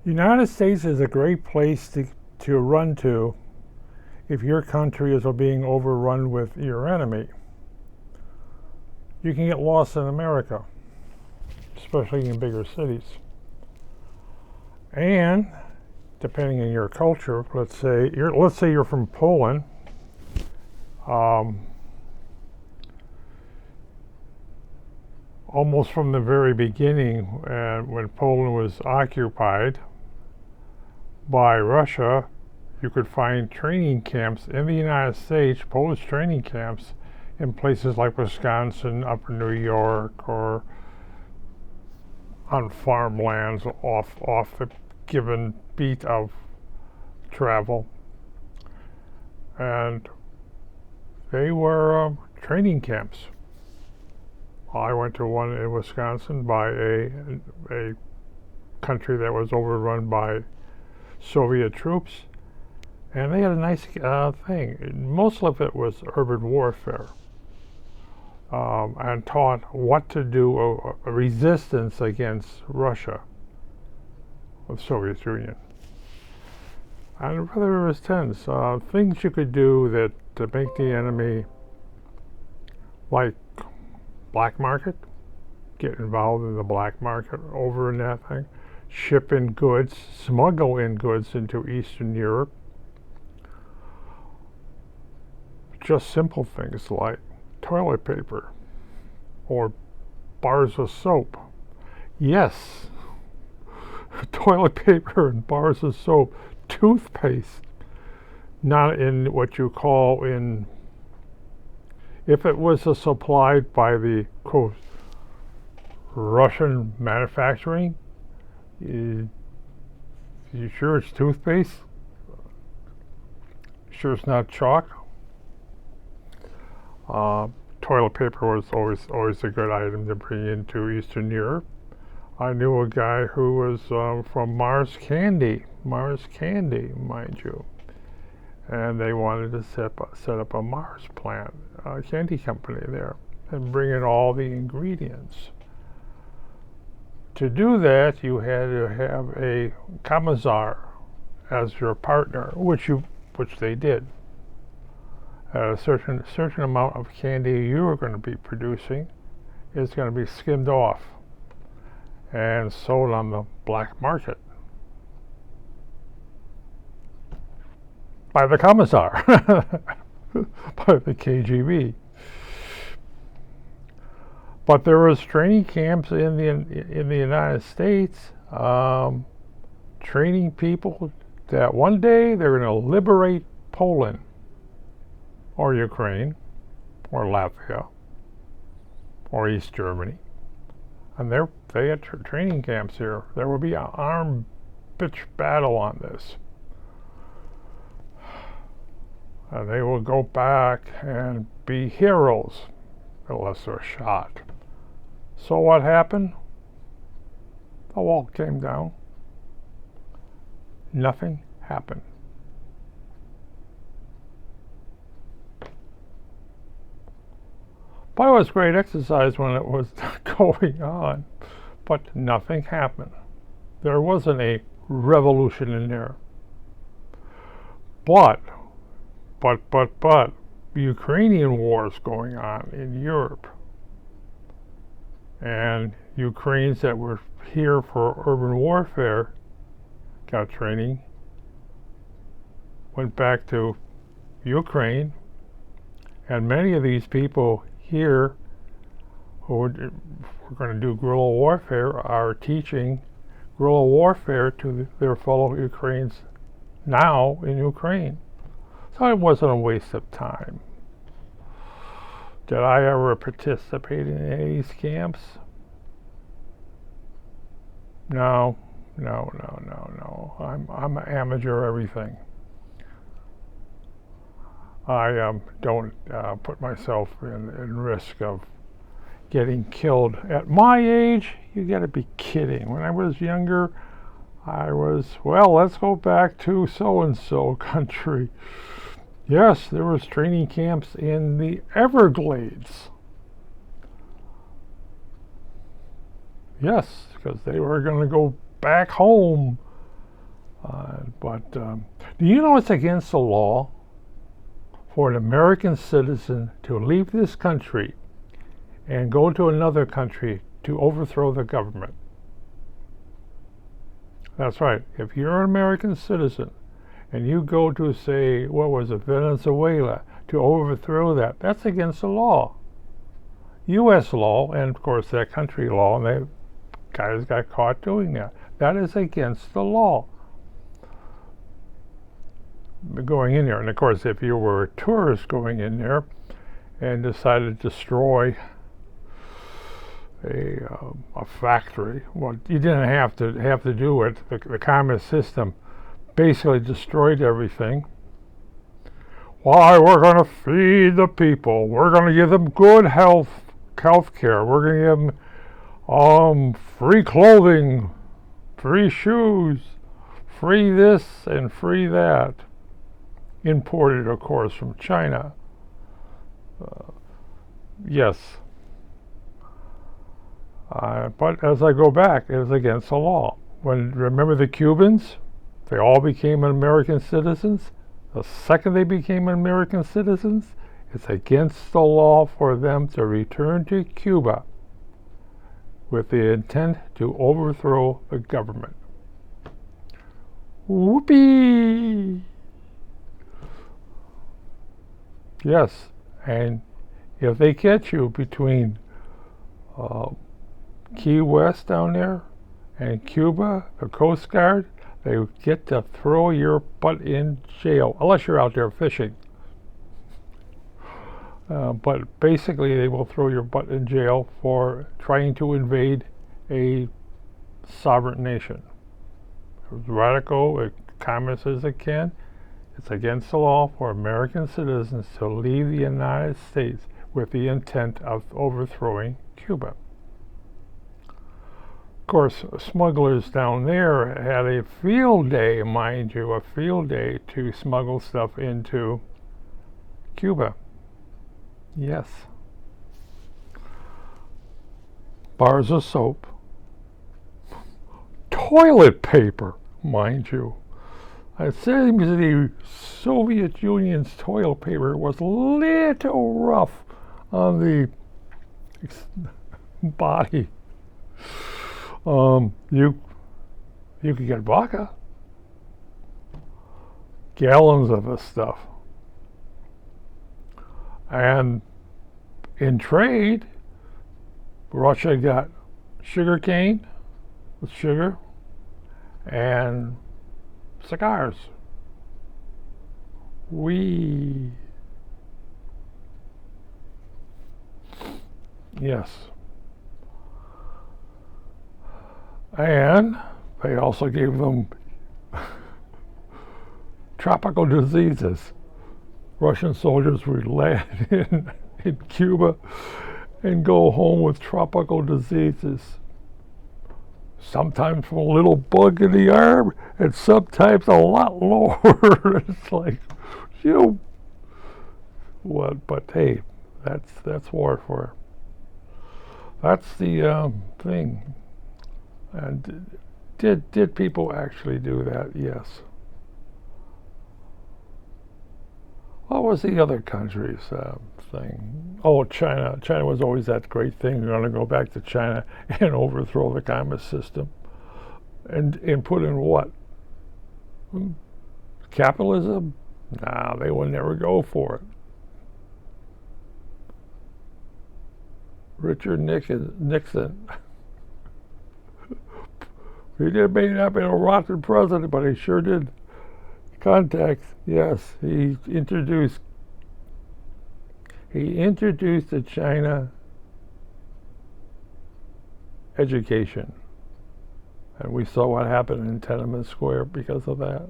United States is a great place to run to if your country is being overrun with your enemy. You can get lost in America, especially in bigger cities. And depending on your culture, let's say you're from Poland. Um, Almost from the very beginning, when Poland was occupied by Russia, you could find training camps in the United States, Polish training camps, in places like Wisconsin, upper New York, or on farmlands off the given beat of travel. And they were training camps. I went to one in Wisconsin by a country that was overrun by Soviet troops, and they had a nice thing. Most of it was urban warfare, and taught what to do, a resistance against Russia, the Soviet Union. And rather resistance, things you could do that to make the enemy, like black market, get involved in the black market over in that thing, ship in goods, smuggle in goods into Eastern Europe. Just simple things like toilet paper or bars of soap. Yes, toilet paper and bars of soap, toothpaste, not in what you call in, if it was supplied by the quote Russian manufacturing, you sure it's toothpaste? Sure it's not chalk? Toilet paper was always a good item to bring into Eastern Europe. I knew a guy who was from Mars Candy, mind you, and they wanted to set up a Mars plant, a candy company there, and bring in all the ingredients. To do that, you had to have a commissar as your partner, which they did. A certain amount of candy you were going to be producing is going to be skimmed off and sold on the black market by the commissar, by the KGB. But there was training camps in the United States, training people that one day they're going to liberate Poland or Ukraine or Latvia or East Germany. And they had training camps here. There will be an armed bitch battle on this. And they will go back and be heroes unless they're shot. So what happened? The wall came down. Nothing happened. But it was great exercise when it was going on, but nothing happened. There wasn't a revolution in there. But, Ukrainian wars going on in Europe, and Ukrainians that were here for urban warfare got training, went back to Ukraine, and many of these people here who were going to do guerrilla warfare are teaching guerrilla warfare to their fellow Ukrainians now in Ukraine. So it wasn't a waste of time. Did I ever participate in any of these camps? No. I'm an amateur everything. I don't put myself in risk of getting killed. At my age, you got to be kidding. When I was younger, I was, well, let's go back to so-and-so country. Yes, there was training camps in the Everglades. Yes, because they were going to go back home But do you know it's against the law for an American citizen to leave this country and go to another country to overthrow the government? That's right. If you're an American citizen and you go to, say, what was it, Venezuela, to overthrow that, that's against the law. U.S. law, and of course that country law, and they guys got caught doing that. That is against the law. Going in there, and of course, if you were a tourist going in there and decided to destroy a factory, well, you didn't have to do it. The communist system basically destroyed everything. Why, we're going to feed the people. We're going to give them good health care. We're going to give them free clothing, free shoes, free this and free that. Imported, of course, from China. Yes. But as I go back, it is against the law. Remember the Cubans? They all became American citizens. The second they became American citizens, it's against the law for them to return to Cuba with the intent to overthrow the government. Whoopee! Yes, and if they catch you between Key West down there and Cuba, the Coast Guard, they get to throw your butt in jail, unless you're out there fishing. But basically, they will throw your butt in jail for trying to invade a sovereign nation. As radical, as communist as it can, it's against the law for American citizens to leave the United States with the intent of overthrowing Cuba. Of course, smugglers down there had a field day, mind you, a field day to smuggle stuff into Cuba. Yes. Bars of soap. Toilet paper, mind you. It seems the Soviet Union's toilet paper was a little rough on the body. You could get vodka, gallons of this stuff, and in trade, Russia got sugar cane with sugar and cigars. Yes. And they also gave them tropical diseases. Russian soldiers would land in Cuba and go home with tropical diseases. Sometimes from a little bug in the arm, and sometimes a lot lower. It's like, what? But hey, that's war for. That's the thing. And did people actually do that? Yes. What was the other country's thing? Oh, China. China was always that great thing. We're going to go back to China and overthrow the communist system. And put in what? Capitalism? Nah, they would never go for it. Richard Nixon. He may not have been a rotten president, but he sure did contacts. Yes, he introduced to China education. And we saw what happened in Tiananmen Square because of that.